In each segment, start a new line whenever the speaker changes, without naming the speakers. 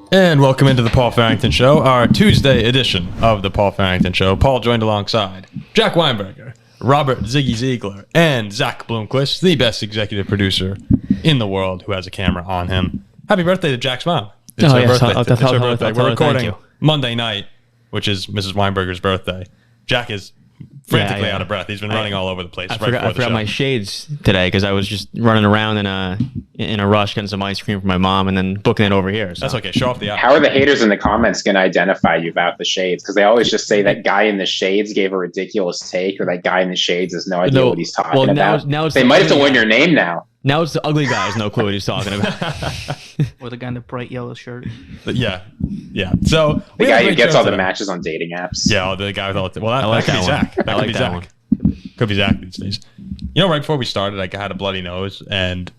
And welcome into the Paul Farrington Show, our Tuesday edition of the Paul Farrington Show. Paul joined alongside Jack Weinberger, Robert Ziggy Ziegler, and Zach Bloomquist, the best executive producer in the world who has a camera on him. Happy birthday to Jack's mom. It's her birthday. It's her birthday. We're recording Monday night, which is Mrs. Weinberger's birthday. Jack is frantically out of breath. He's been running all over the place. I
forgot my shades today because I was just running around in a rush getting some ice cream for my mom and then booking it over here. So.
That's okay. Show off the app.
How are the haters in the comments going to identify you without the shades? Because they always just say that guy in the shades gave a ridiculous take, or that guy in the shades has no idea what he's talking about. Now they might have to learn your name now.
Now it's the ugly guy has no clue what he's talking about.
Or the guy in the bright yellow shirt.
Yeah. So
the guy who gets all the matches on dating apps.
Yeah, the guy with all the... Well, that could be Zach. That could be Zach. Could be Zach these days. You know, right before we started, I had a bloody nose, and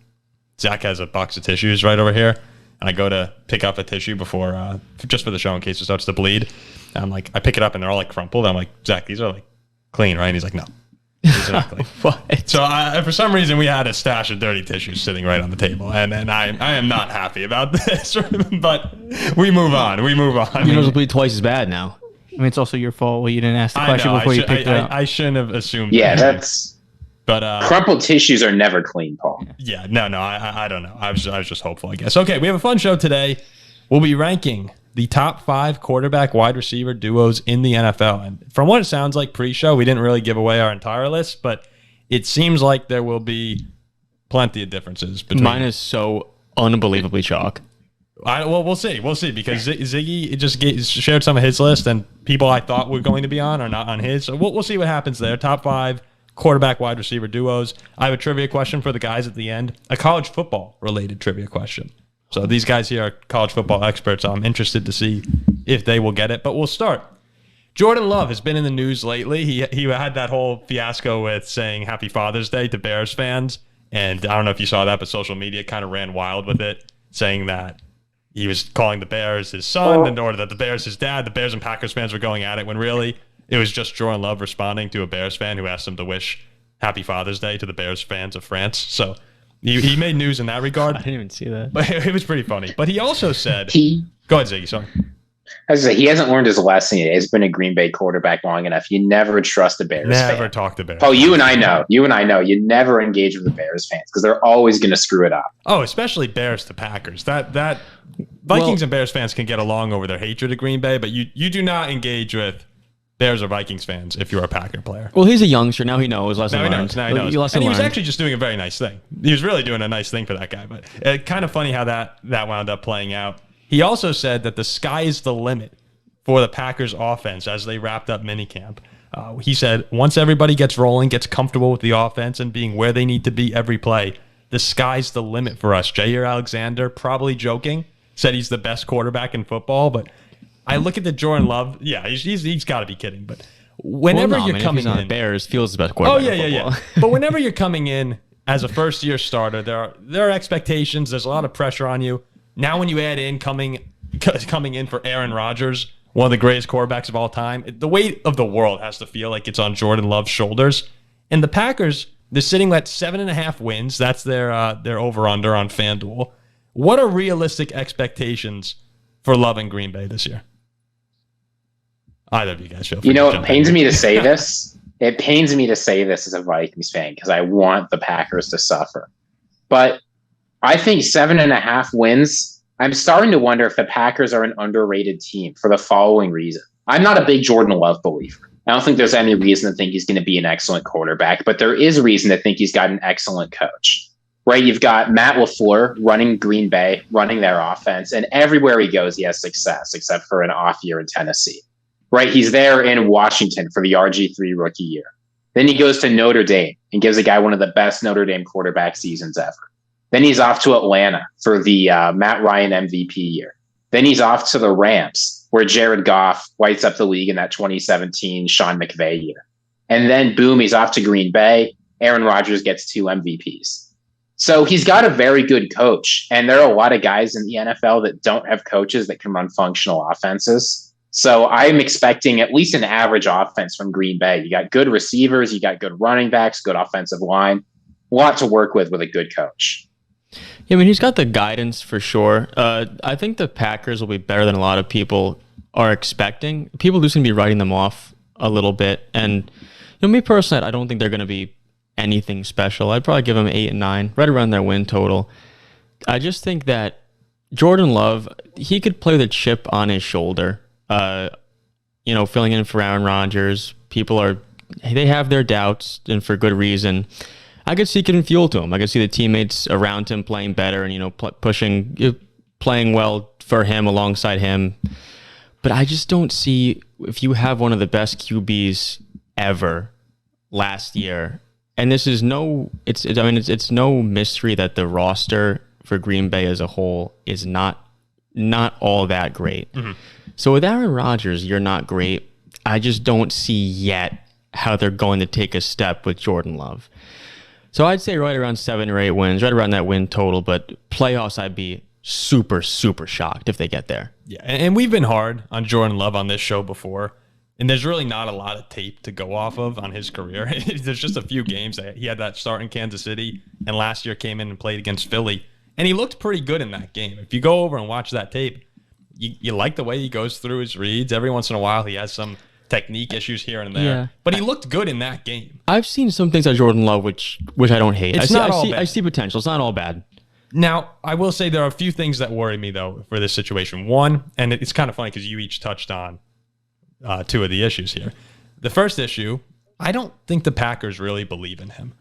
Zach has a box of tissues right over here. And I go to pick up a tissue before, just for the show in case it starts to bleed. And I'm like, I pick it up and they're all like crumpled. I'm like, Zach, these are like clean, right? And he's like, no. Exactly. So for some reason we had a stash of dirty tissues sitting right on the table, and I am not happy about this. But we move on. You
know, it'll bleed twice as bad now.
I mean, it's also your fault. Well, you didn't ask the question before you picked it up.
I shouldn't have assumed.
Yeah, that's. But crumpled tissues are never clean, Paul.
Yeah, no, I don't know. I was just hopeful, I guess. Okay, we have a fun show today. We'll be ranking the top 5 quarterback wide receiver duos in the NFL. And from what it sounds like pre-show, we didn't really give away our entire list, but it seems like there will be plenty of differences between.
Mine is so unbelievably chalk.
Well, we'll see. Because Ziggy just shared some of his list, and people I thought were going to be on are not on his. So we'll see what happens there. Top 5 quarterback wide receiver duos. I have a trivia question for the guys at the end. A college football related trivia question. So these guys here are college football experts. So I'm interested to see if they will get it. But we'll start. Jordan Love has been in the news lately. He had that whole fiasco with saying Happy Father's Day to Bears fans. And I don't know if you saw that, but social media kind of ran wild with it, saying that he was calling the Bears his son, or that the Bears his dad. The Bears and Packers fans were going at it when really it was just Jordan Love responding to a Bears fan who asked him to wish Happy Father's Day to the Bears fans of France. So he made news in that regard.
I didn't even see that.
But it was pretty funny. But he also said... Go ahead, Ziggy, sorry.
I was going to say, he hasn't learned his lesson yet. He's been a Green Bay quarterback long enough. You never trust a Bears fan.
Never talk to Bears.
Oh, you and I know. You never engage with the Bears fans because they're always going to screw it up.
Oh, especially Bears to Packers. That Vikings and Bears fans can get along over their hatred of Green Bay, but you do not engage with Bears or Vikings fans if you're a Packer player.
Well, he's a youngster. Now he knows.
Now he knows. And he was actually just doing a very nice thing. He was really doing a nice thing for that guy. But kind of funny how that wound up playing out. He also said that the sky is the limit for the Packers offense as they wrapped up minicamp. He said, once everybody gets rolling, gets comfortable with the offense and being where they need to be every play, the sky's the limit for us. Jair Alexander, probably joking, said he's the best quarterback in football, but I look at the Jordan Love. Yeah, he's got to be kidding. But whenever you're coming in,
Bears feels the best quarterback.
Oh yeah. But whenever you're coming in as a first-year starter, there are expectations. There's a lot of pressure on you. Now, when you add in coming in for Aaron Rodgers, one of the greatest quarterbacks of all time, the weight of the world has to feel like it's on Jordan Love's shoulders. And the Packers, they're sitting at 7.5 wins. That's their over/under on FanDuel. What are realistic expectations for Love in Green Bay this year? Either of you guys feel free.
It pains me to say this. It pains me to say this as a Vikings fan because I want the Packers to suffer. But I think 7.5 wins, I'm starting to wonder if the Packers are an underrated team for the following reason. I'm not a big Jordan Love believer. I don't think there's any reason to think he's going to be an excellent quarterback, but there is reason to think he's got an excellent coach. Right? You've got Matt LaFleur running Green Bay, running their offense, and everywhere he goes, he has success, except for an off year in Tennessee. Right, he's there in Washington for the RG3 rookie year. Then he goes to Notre Dame and gives a guy one of the best Notre Dame quarterback seasons ever. Then he's off to Atlanta for the Matt Ryan MVP year. Then he's off to the Rams, where Jared Goff lights up the league in that 2017 Sean McVay year. And then, boom, he's off to Green Bay. Aaron Rodgers gets 2 MVPs. So he's got a very good coach. And there are a lot of guys in the NFL that don't have coaches that can run functional offenses. So I'm expecting at least an average offense from Green Bay. You got good receivers, you got good running backs, good offensive line, a lot to work with a good coach.
Yeah, I mean, he's got the guidance for sure. I think the Packers will be better than a lot of people are expecting. People are just going to be writing them off a little bit. And me personally, I don't think they're going to be anything special. I'd probably give them 8 and 9, right around their win total. I just think that Jordan Love, he could play with a chip on his shoulder. Filling in for Aaron Rodgers. They have their doubts, and for good reason. I could see giving fuel to him. I could see the teammates around him playing better and, playing well for him alongside him. But I just don't see, if you have one of the best QBs ever last year, and this is it's no mystery that the roster for Green Bay as a whole is not all that great. Mm-hmm. So with Aaron Rodgers, you're not great. I just don't see yet how they're going to take a step with Jordan Love. So I'd say right around 7 or 8 wins, right around that win total. But playoffs, I'd be super, super shocked if they get there.
Yeah, and we've been hard on Jordan Love on this show before. And there's really not a lot of tape to go off of on his career. There's just a few games. He had that start in Kansas City, and last year came in and played against Philly. And he looked pretty good in that game. If you go over and watch that tape, you like the way he goes through his reads. Every once in a while, he has some technique issues here and there. Yeah. But he looked good in that game.
I've seen some things on Jordan Love which I don't hate. I see potential. It's not all bad.
Now, I will say there are a few things that worry me, though, for this situation. One, and it's kind of funny because you each touched on 2 of the issues here. The first issue, I don't think the Packers really believe in him.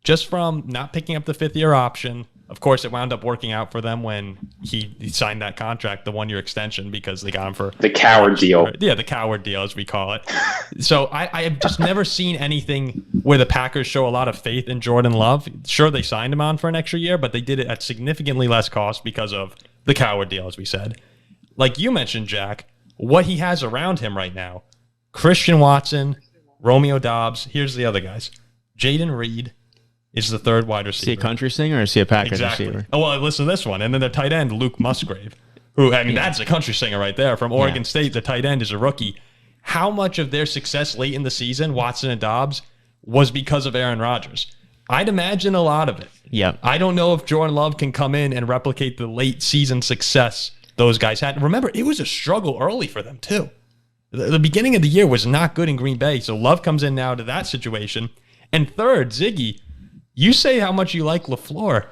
Just from not picking up the 5th-year option. Of course, it wound up working out for them when he signed that contract, the 1-year extension, because they got him for...
The coward deal.
Yeah, the coward deal, as we call it. So I have just never seen anything where the Packers show a lot of faith in Jordan Love. Sure, they signed him on for an extra year, but they did it at significantly less cost because of the coward deal, as we said. Like you mentioned, Jack, what he has around him right now, Christian Watson, Romeo Doubs, here's the other guys. Jaden Reed is the 3rd wide receiver.
Is he a country singer or is he a Packers receiver?
Oh, well, listen to this one. And then their tight end, Luke Musgrave, who, that's a country singer right there. From Oregon State, the tight end is a rookie. How much of their success late in the season, Watson and Dobbs, was because of Aaron Rodgers? I'd imagine a lot of it.
Yeah.
I don't know if Jordan Love can come in and replicate the late season success those guys had. Remember, it was a struggle early for them, too. The beginning of the year was not good in Green Bay, so Love comes in now to that situation. And third, Ziggy, you say how much you like LaFleur.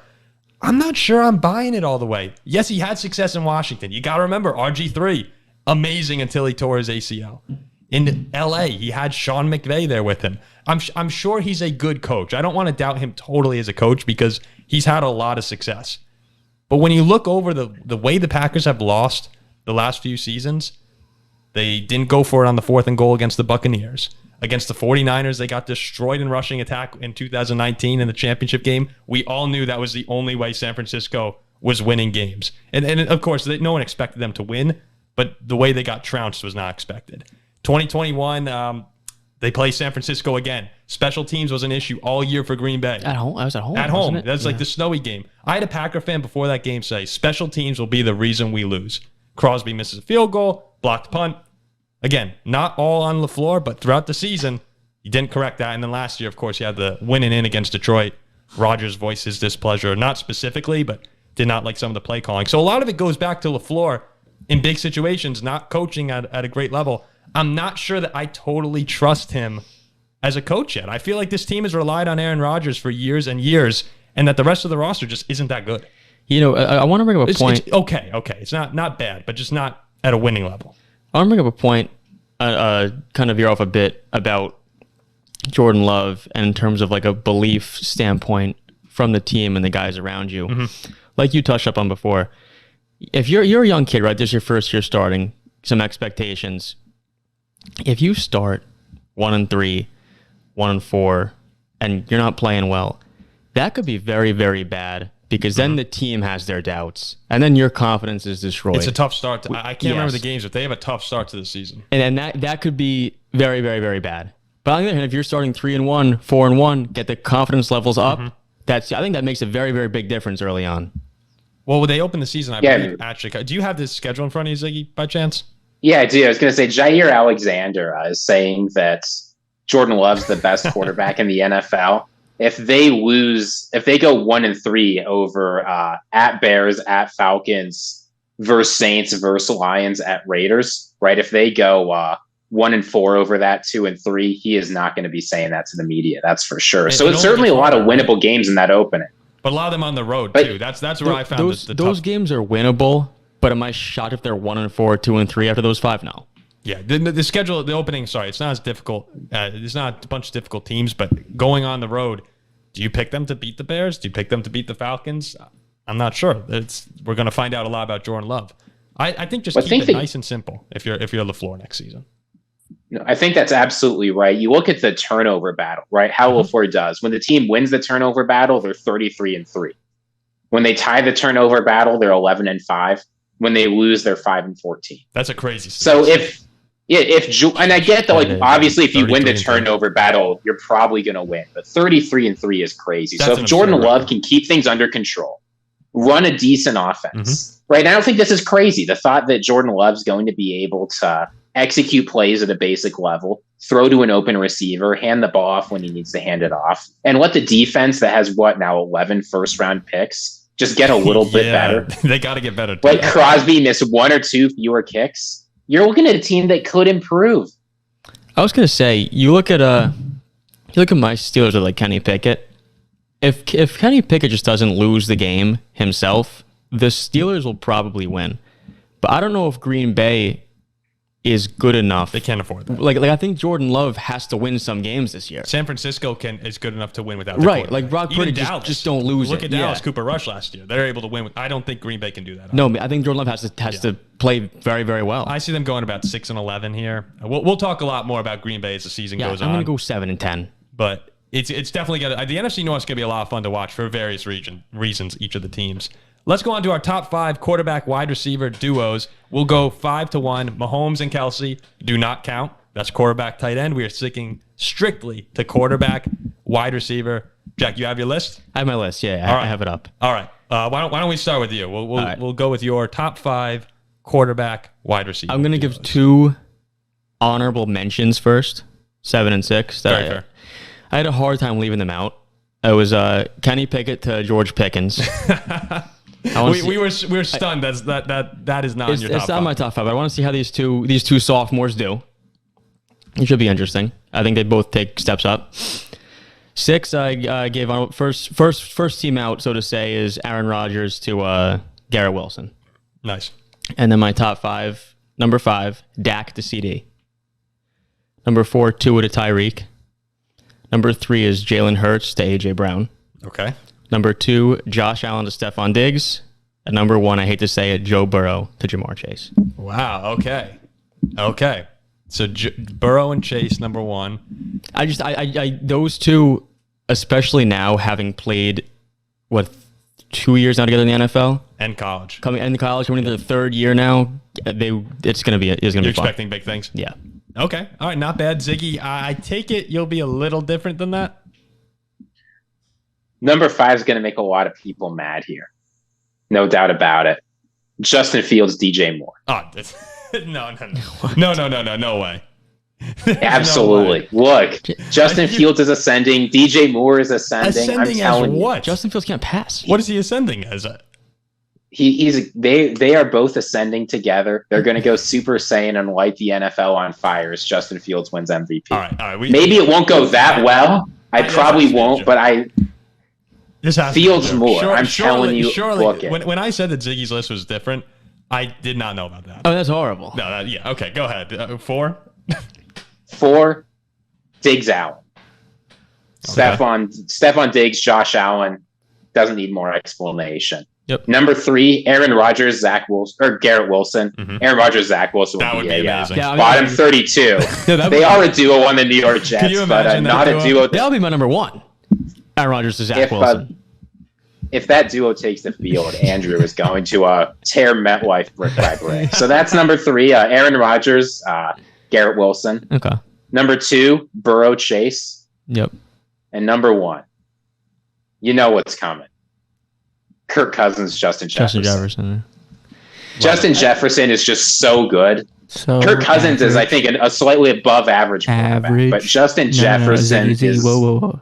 I'm not sure I'm buying it all the way. Yes, he had success in Washington. You got to remember, RG3, amazing until he tore his ACL. In LA, he had Sean McVay there with him. I'm sure he's a good coach. I don't want to doubt him totally as a coach because he's had a lot of success. But when you look over the way the Packers have lost the last few seasons, they didn't go for it on the 4th and goal against the Buccaneers. Against the 49ers, they got destroyed in rushing attack in 2019 in the championship game. We all knew that was the only way San Francisco was winning games. And of course, no one expected them to win, but the way they got trounced was not expected. 2021, they play San Francisco again. Special teams was an issue all year for Green Bay.
At home? I was at home.
At home. That's like the snowy game. I had a Packer fan before that game say, special teams will be the reason we lose. Crosby misses a field goal, blocked punt. Again, not all on LaFleur, but throughout the season, he didn't correct that. And then last year, of course, he had the winning in against Detroit. Rodgers voiced his displeasure, not specifically, but did not like some of the play calling. So a lot of it goes back to LaFleur in big situations, not coaching at a great level. I'm not sure that I totally trust him as a coach yet. I feel like this team has relied on Aaron Rodgers for years and years, and that the rest of the roster just isn't that good.
I want to bring up a point.
It's okay. It's not bad, but just not at a winning level.
I want to bring up a point, kind of veer off a bit about Jordan Love and in terms of like a belief standpoint from the team and the guys around you. Mm-hmm. Like you touched up on before, if you're a young kid, right, this is your first year starting, some expectations. If you start 1-3, 1-4, and you're not playing well, that could be very, very bad. Because then the team has their doubts, and then your confidence is destroyed.
It's a tough start. I can't remember the games, but they have a tough start to the season.
And that could be very, very, very bad. But on the other hand, if you're starting 3-1, 4-1, get the confidence levels up, I think that makes a very, very big difference early on.
Well, when they open the season, I believe at Chicago. Do you have this schedule in front of you, Ziggy, by chance?
Yeah, I do. I was going to say Jair Alexander is saying that Jordan Love's the best quarterback in the NFL. if they go 1-3 over at Bears, at Falcons, versus Saints, versus Lions, at Raiders, right? If they go 1-4 over that, 2-3, he is not going to be saying that to the media. That's for sure. So it's certainly a lot of winnable games in that opening.
But a lot of them on the road too. That's where I found
those games are winnable. But am I shocked if they're 1-4, 2-3 after those 5? No.
Yeah, the schedule, the opening. Sorry, it's not as difficult. It's not a bunch of difficult teams, but going on the road, do you pick them to beat the Bears? Do you pick them to beat the Falcons? I'm not sure. We're going to find out a lot about Jordan Love. I think just keep it nice and simple if you're LaFleur next season.
No, I think that's absolutely right. You look at the turnover battle, right? How LaFleur does. When the team wins the turnover battle, they're 33-3. When they tie the turnover battle, they're 11-5. When they lose, they're 5-14.
That's a crazy.
So and I get that, like, obviously, if you win the turnover battle, you're probably going to win. But 33-3 is crazy. So if Jordan Love can keep things under control, run a decent offense, right? And I don't think this is crazy. The thought that Jordan Love's going to be able to execute plays at a basic level, throw to an open receiver, hand the ball off when he needs to hand it off, and let the defense that has 11 first-round picks just get a little bit better.
They got to get better.
Like Crosby missed 1 or 2 fewer kicks. You're looking at a team that could improve.
I was gonna say, you look at my Steelers with like Kenny Pickett. If Kenny Pickett just doesn't lose the game himself, the Steelers will probably win. But I don't know if Green Bay is good enough.
They can't afford that.
Like I think Jordan Love has to win some games this year.
San Francisco is good enough to win without the
right. Like Brock Purdy just don't lose.
Look at Dallas, Cooper Rush last year. They're able to win. I don't think Green Bay can do that.
No, I think Jordan Love has to play very, very well.
I see them going about 6-11 here. We'll talk a lot more about Green Bay as the season goes on.
I'm going to go 7-10.
But it's definitely the NFC North is going to be a lot of fun to watch for various reasons. Each of the teams. Let's go on to our top 5 quarterback wide receiver duos. We'll go 5-1. Mahomes and Kelsey do not count. That's quarterback tight end. We are sticking strictly to quarterback wide receiver. Jack, you have your list?
I have my list. Yeah, I have it up.
All right. Why don't we start with you? We'll go with your top 5 quarterback wide receiver.
I'm going to give 2 honorable mentions first. 7 and 6.
Very fair.
I had a hard time leaving them out. It was Kenny Pickett to George Pickens.
We were stunned. That is not in your top 5.
It's not my top 5. But I want to see how these two sophomores do. It should be interesting. I think they both take steps up. 6, I gave on first team out, so to say, is Aaron Rodgers to Garrett Wilson.
Nice.
And then my top 5, number 5, Dak to CD. Number 4, Tua to Tyreek. Number 3 is Jalen Hurts to AJ Brown.
Okay.
Number 2, Josh Allen to Stefon Diggs. And number 1, I hate to say it, Joe Burrow to Jamar Chase.
Wow. Okay. So Burrow and Chase, number 1.
I those two, especially now having played 2 years now together in the NFL
and college,
coming into the 3rd year now, it's gonna be
You're
fun.
expecting big things.
Yeah.
Okay. All right. Not bad, Ziggy. I take it you'll be a little different than that.
Number 5 is going to make a lot of people mad here. No doubt about it. Justin Fields, DJ Moore.
Oh, no way.
Absolutely.
No way.
Look, Justin Fields is ascending. DJ Moore is ascending. I'm telling you.
What?
Justin Fields can't pass.
What is he ascending as?
They are both ascending together. They're going to go Super Saiyan and light the NFL on fire as Justin Fields wins MVP.
All right.
Maybe it won't go that well. I probably won't, but Fields more. I'm telling you.
When I said that Ziggy's list was different, I did not know about that.
Oh, that's horrible.
No, okay, go ahead. 4?
4, Diggs Allen.
Okay.
Stefon Diggs, Josh Allen. Doesn't need more explanation.
Yep.
Number 3, Aaron Rodgers, Garrett Wilson.
Mm-hmm.
Aaron Rodgers, Zach Wilson
would be amazing.
Bottom 32. They are a duo on the New York Jets, but not a duo.
That'll be my number 1. Aaron Rodgers to Zach Wilson.
If that duo takes the field, Andrew is going to tear MetLife brick by brick. So that's number 3, Aaron Rodgers, Garrett Wilson.
Okay.
Number 2, Burrow, Chase.
Yep.
And number 1, you know what's coming. Kirk Cousins, Justin Jefferson. Justin Jefferson is just so good. Kirk Cousins is, I think, a slightly above average quarterback, but Justin Jefferson is...
Whoa.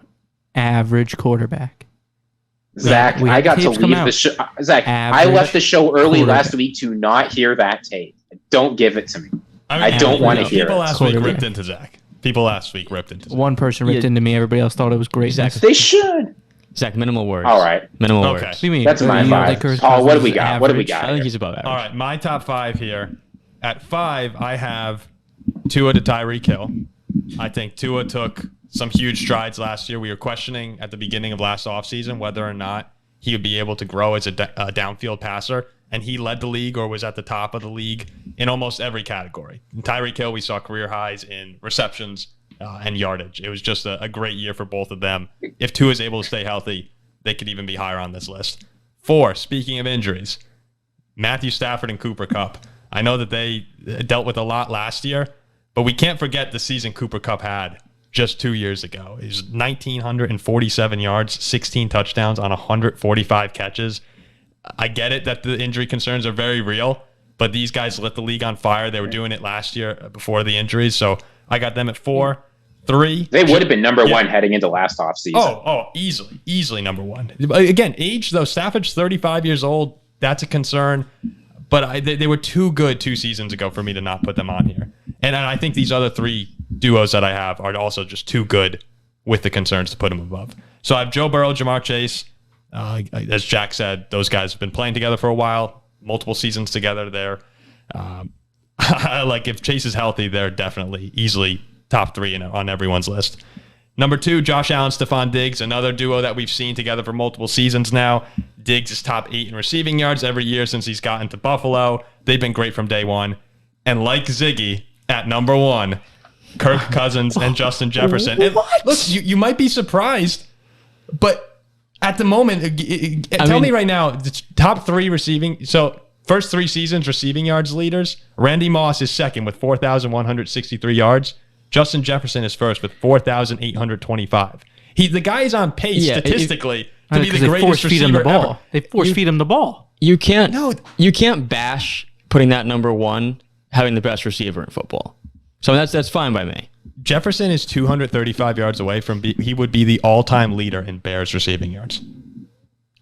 average quarterback.
Zach, I got to leave the show. Zach, I left the show early last week to not hear that tape. Don't give it to me. I don't want to hear it.
People last week ripped into Zach.
One person ripped into me. Everybody else thought it was great.
Zach,
they should.
Zach, minimal words.
All right.
Minimal words.
What do you
mean?
That's my 5. Oh, what do we got? What do we got?
I think he's above average.
All right, my top 5 here. At 5, I have Tua to Tyreek Hill. I think Tua took some huge strides last year. We were questioning at the beginning of last offseason whether or not he would be able to grow as a downfield passer, and he led the league or was at the top of the league in almost every category. In Tyreek Hill, we saw career highs in receptions and yardage. It was just a great year for both of them. If Tua is able to stay healthy, they could even be higher on this list. 4, speaking of injuries, Matthew Stafford and Cooper Kupp. I know that they dealt with a lot last year, but we can't forget the season Cooper Kupp had just 2 years ago. It was 1,947 yards, 16 touchdowns on 145 catches. I get it that the injury concerns are very real, but these guys lit the league on fire. They were doing it last year before the injuries, so I got them at 4. 3.
They would have been number 1 heading into last offseason.
Oh, easily number 1. Again, age, though, Stafford's 35 years old. That's a concern. But they were too good 2 seasons ago for me to not put them on here. And I think these other 3 duos that I have are also just too good with the concerns to put them above. So I have Joe Burrow, Jamar Chase. As Jack said, those guys have been playing together for a while, multiple seasons together there. Like if Chase is healthy, they're definitely easily top 3 on everyone's list. Number 2, Josh Allen, Stefon Diggs, another duo that we've seen together for multiple seasons now. Diggs is top 8 in receiving yards every year since he's gotten to Buffalo. They've been great from day one. And like Ziggy, at number 1, Kirk Cousins and Justin Jefferson. And look, you might be surprised, but at the moment, tell me right now, the top 3 receiving. So first 3 seasons receiving yards leaders. Randy Moss is second with 4,163 yards. Justin Jefferson is first with 4,825. The guy is on pace statistically to be the greatest receiver ever.
They force feed him the ball.
You can't bash putting that number 1 having the best receiver in football. So that's fine by me.
Jefferson is 235 yards away from he would be the all-time leader in Bears receiving yards.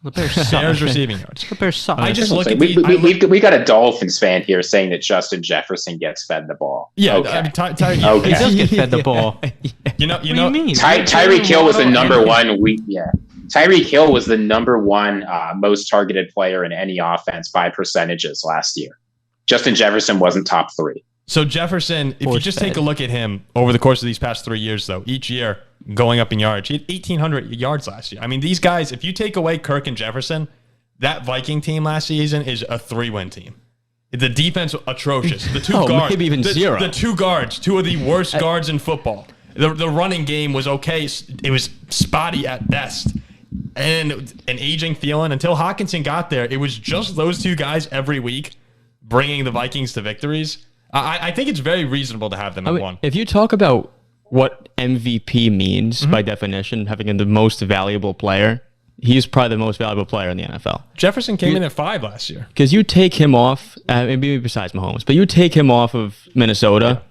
The Bears suck.
Bears receiving yards.
The Bears suck.
I just look at
we got a Dolphins fan here saying that Justin Jefferson gets fed the ball.
Yeah,
okay.
He does get fed the ball.
You know.
What do you mean?
Tyreek Hill was the number 1. Tyreek Hill was the number 1 most targeted player in any offense by percentages last year. Justin Jefferson wasn't top 3.
So Jefferson, if you just take a look at him over the course of these past 3 years, though, each year going up in yards, he had 1,800 yards last year. I mean, these guys, if you take away Kirk and Jefferson, that Viking team last season is a 3-win team. The defense atrocious. The 2 guards,
maybe even 0.
The 2 guards, 2 of the worst guards in football. The running game was okay. It was spotty at best. And an aging Thielen. Until Hawkinson got there, it was just those 2 guys every week bringing the Vikings to victories. I think it's very reasonable to have them at 1.
If you talk about what MVP means by definition, having the most valuable player, he's probably the most valuable player in the NFL.
Jefferson came in at 5 last year.
Because you take him off, maybe besides Mahomes, but you take him off of Minnesota,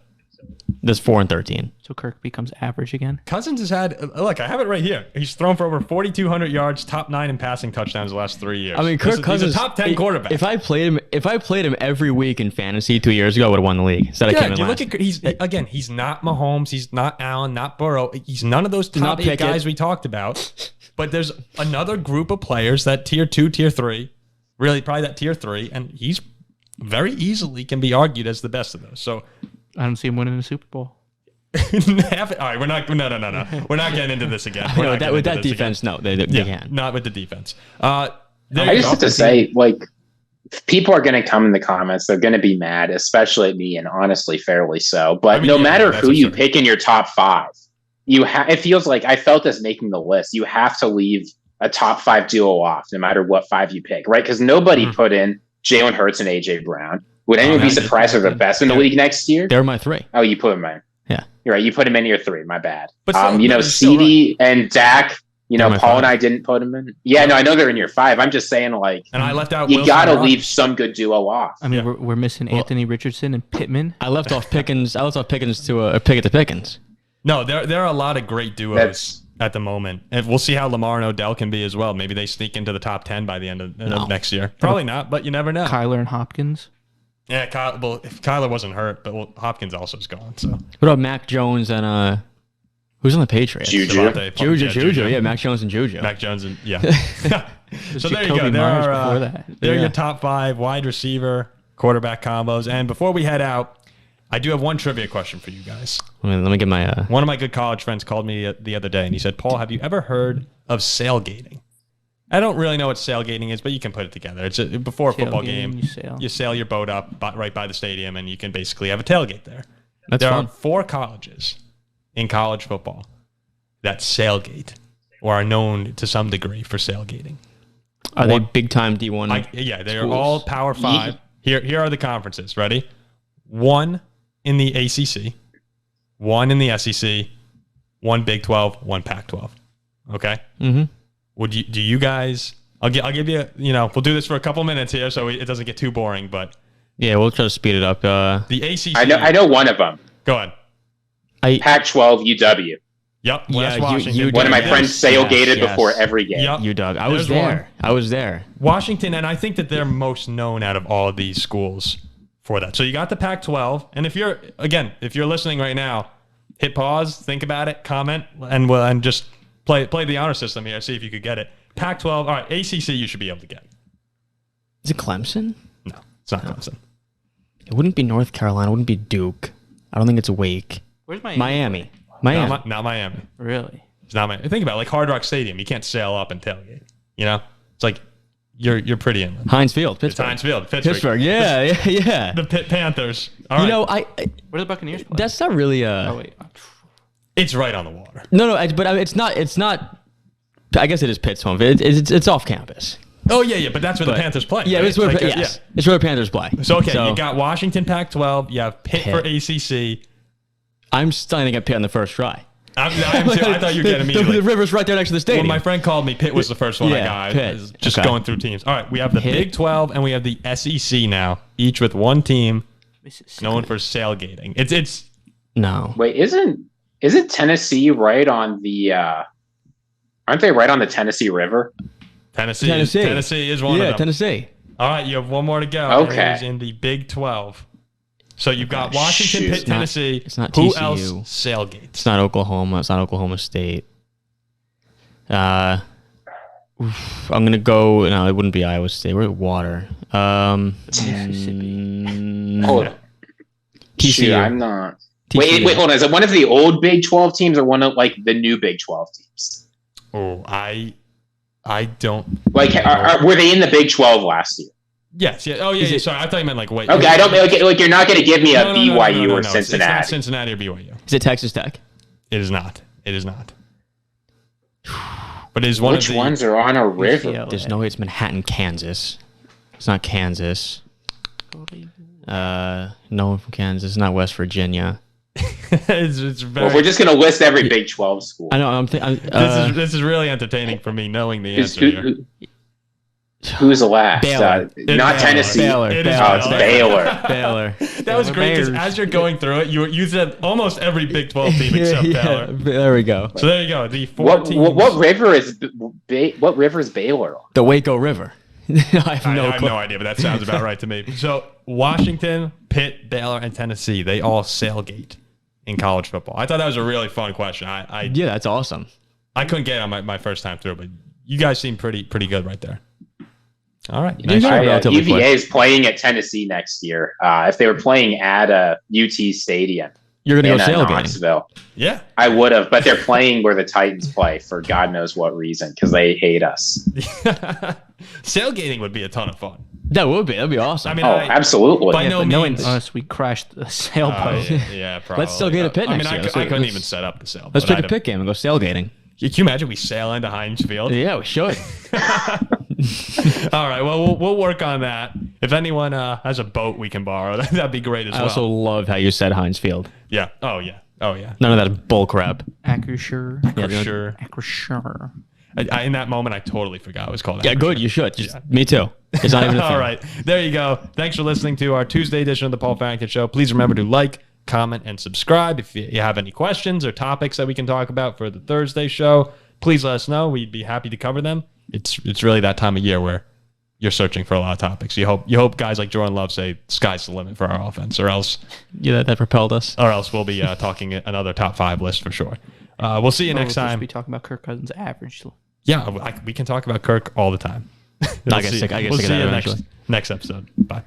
that's 4-13.
So Kirk becomes average again.
Cousins has had, look, I have it right here. He's thrown for over 4,200 yards, top 9 in passing touchdowns the last 3 years.
I mean, Kirk Cousins
is a top 10 quarterback.
If I played him every week in fantasy 2 years ago, I would have won the league. Instead, I came in last.
Look at he's not Mahomes, he's not Allen, not Burrow. He's none of those top 8 guys we talked about. But there's another group of players that tier 2, tier 3, really probably that tier 3, and he's very easily can be argued as the best of those. So
I don't see him winning a Super Bowl.
All right, we're not. No. We're not getting into this again.
With that defense, no, they can't.
Not with the defense.
I just have to say, people are going to come in the comments. They're going to be mad, especially at me, and honestly, fairly so. But no matter who you pick in your top 5, it feels like I felt this making the list. You have to leave a top 5 duo off, no matter what 5 you pick, right? Because nobody put in Jalen Hurts and AJ Brown. Would anyone be surprised if they're the best in the league next year?
They're my 3.
Oh, you put them in.
Yeah,
you're right. You put him in your 3. My bad.
But
CD and Dak. Paul and I didn't put him in. Yeah, no, I know they're in your 5. I'm just saying,
and I left out.
You got to leave some good duo off.
I mean, we're missing Anthony Richardson and Pittman.
I left off Pickens. To pick it to Pickens.
No, there are a lot of great duos at the moment. And we'll see how Lamar and Odell can be as well. Maybe they sneak into the top 10 by the end of next year. Probably not, but you never know.
Kyler and Hopkins.
Yeah, well, if Kyler wasn't hurt, but Hopkins also is gone. So
What about Mac Jones and who's on the Patriots?
Juju.
Juju. Yeah, Mac Jones and Juju.
Mac Jones and So there you go.
Jacoby
There
Myers
are
before that.
there are your top 5 wide receiver quarterback combos. And before we head out, I do have one trivia question for you guys.
Let me get my.
One of my good college friends called me the other day, and he said, "Paul, have you ever heard of sailgating?" I don't really know what sailgating is, but you can put it together. It's before a football game. You sail your boat up right by the stadium, and you can basically have a tailgate there.
That's
there
fun.
are 4 colleges in college football that sailgate or are known to some degree for sailgating.
Are they big time D1?
Yeah, they are all Power 5. Here are the conferences. Ready? 1 in the ACC, 1 in the SEC, 1 Big 12, 1 Pac-12. Okay.
Mm-hmm.
Do you guys? I'll give you. We'll do this for a couple minutes here, so it doesn't get too boring. But
yeah, we'll try to speed it up.
the ACC.
I know one of them.
Go ahead.
Pac-12 UW.
Yep.
Yeah,
West Washington.
One of my friends sailgated
yes.
before every game.
Yep.
UW. I was
There's
there.
one.
I was there.
Washington, and I think that they're most known out of all of these schools for that. So you got the Pac-12, and if you're listening right now, hit pause, think about it, comment, and just play the honor system here, see if you could get it. Pac-12, all right, ACC you should be able to get.
Is it Clemson?
No, it's not Clemson.
It wouldn't be North Carolina. It wouldn't be Duke. I don't think it's Wake.
Where's Miami?
Miami.
Not Miami.
Really?
It's not Miami. Think about it, like Hard Rock Stadium. You can't sail up and tailgate. It's like you're pretty inland.
Heinz Field,
It's
Pittsburgh.
Heinz Field, Pittsburgh.
Yeah.
The Pitt Panthers. All right.
Where the Buccaneers play?
That's not really
Oh wait.
It's right on the water.
No, but it's not. It's not. I guess it is Pitt's home. It's off campus.
Oh yeah, but that's where the Panthers play.
Yeah,
right?
it's where
Like,
it's where the Panthers play.
So you got Washington Pac-12. You have Pitt for ACC.
I'm starting to get Pitt on the first try.
I thought you were getting me.
The river's right there next to the stadium.
When my friend called me, Pitt was the first one I
Yeah,
got.
Pitt.
I was just
Okay.
going through teams. All right, we have the Big 12 and we have the SEC now, each with one team known for sailgating. It's
No.
Wait, isn't Tennessee right on the? Aren't they right on the Tennessee River?
Tennessee is one of them.
Yeah, Tennessee.
All right, you have one more to go.
Okay.
It is in the Big 12. So you've got Washington,
shoot.
Pitt, Tennessee.
It's not
Who
TCU.
else sailgates?
It's not Oklahoma. It's not Oklahoma State. I'm gonna go. No, it wouldn't be Iowa State. We're at water.
Mississippi.
Hold on.
TCU.
Shoot, I'm not.
TCU.
Wait, hold on. Is it one of the old Big 12 teams or one of like the new Big 12 teams?
Oh, I don't.
Like, were they in the Big 12 last year?
Yes. Yeah. Oh, yeah. Sorry, I thought you meant like wait.
Okay, I don't like you're not going to give me a
No,
BYU or
no,
Cincinnati.
It's not Cincinnati or BYU.
Is it Texas Tech?
It is not. But it is one
Which
of the
ones are on a river?
UCLA.
There's no way it's Manhattan, Kansas. It's not Kansas. No one from Kansas. It's not West Virginia.
it's very.
Well, we're just going to list every Big 12 school.
I know.
This is really entertaining for me knowing the answer here.
Who's the last?
Baylor.
Not
Baylor.
Tennessee.
Baylor.
It is
Oh, it's Baylor.
Baylor.
That was great because
Bears.
as you're going through it, you said almost every Big 12 team except Baylor.
There we go.
So there you go. The 14.
What river is Baylor on?
The Waco River. I have
I
no
have
clue.
no idea, but that sounds about right to me. So Washington, Pitt, Baylor, and Tennessee, they all sailgate in college football. I thought that was a really fun question.
Yeah, that's awesome.
I couldn't get it on my first time through, but you guys seem pretty good right there. All right.
You know, relatively
UVA
quick.
is playing at Tennessee next year. If they were playing at UT Stadium
You're going to
in
go sailgating.
Knoxville,
Yeah.
I would have, but they're playing where the Titans play for God knows what reason because they hate us.
Sailgating would be a ton of fun.
That would be. That'd be awesome.
I mean,
Oh, absolutely.
by no
But knowing
means.
us, we crashed a sailboat.
Yeah, probably.
Let's still get a pit
I mean,
next year.
I couldn't even set up the sail.
Let's
but
pick a
I'd
pit game and go sailgating.
Can you imagine we sail into Heinz Field?
Yeah, we should.
All right. Well, we'll work on that. If anyone has a boat we can borrow, that'd be great as
I
well.
also love how you said Heinz Field.
Yeah. Oh yeah.
None of that bull crap.
Acrisure.
For sure.
Acrisure.
In that moment, I totally forgot it was called.
Yeah, good. You should. Me too. It's not even a thing.
All right. There you go. Thanks for listening to our Tuesday edition of the Paul Farrington Show. Please remember to like, comment, and subscribe. If you have any questions or topics that we can talk about for the Thursday show, please let us know. We'd be happy to cover them. It's really that time of year where you're searching for a lot of topics. You hope guys like Jordan Love say sky's the limit for our offense, or else
that propelled us.
Or else we'll be talking another top 5 list for sure. We'll see you next time.
We'll be talking about Kirk Cousins' average.
Yeah, we can talk about Kirk all the time.
I guess I
we'll
get
see you
eventually.
next episode. Bye.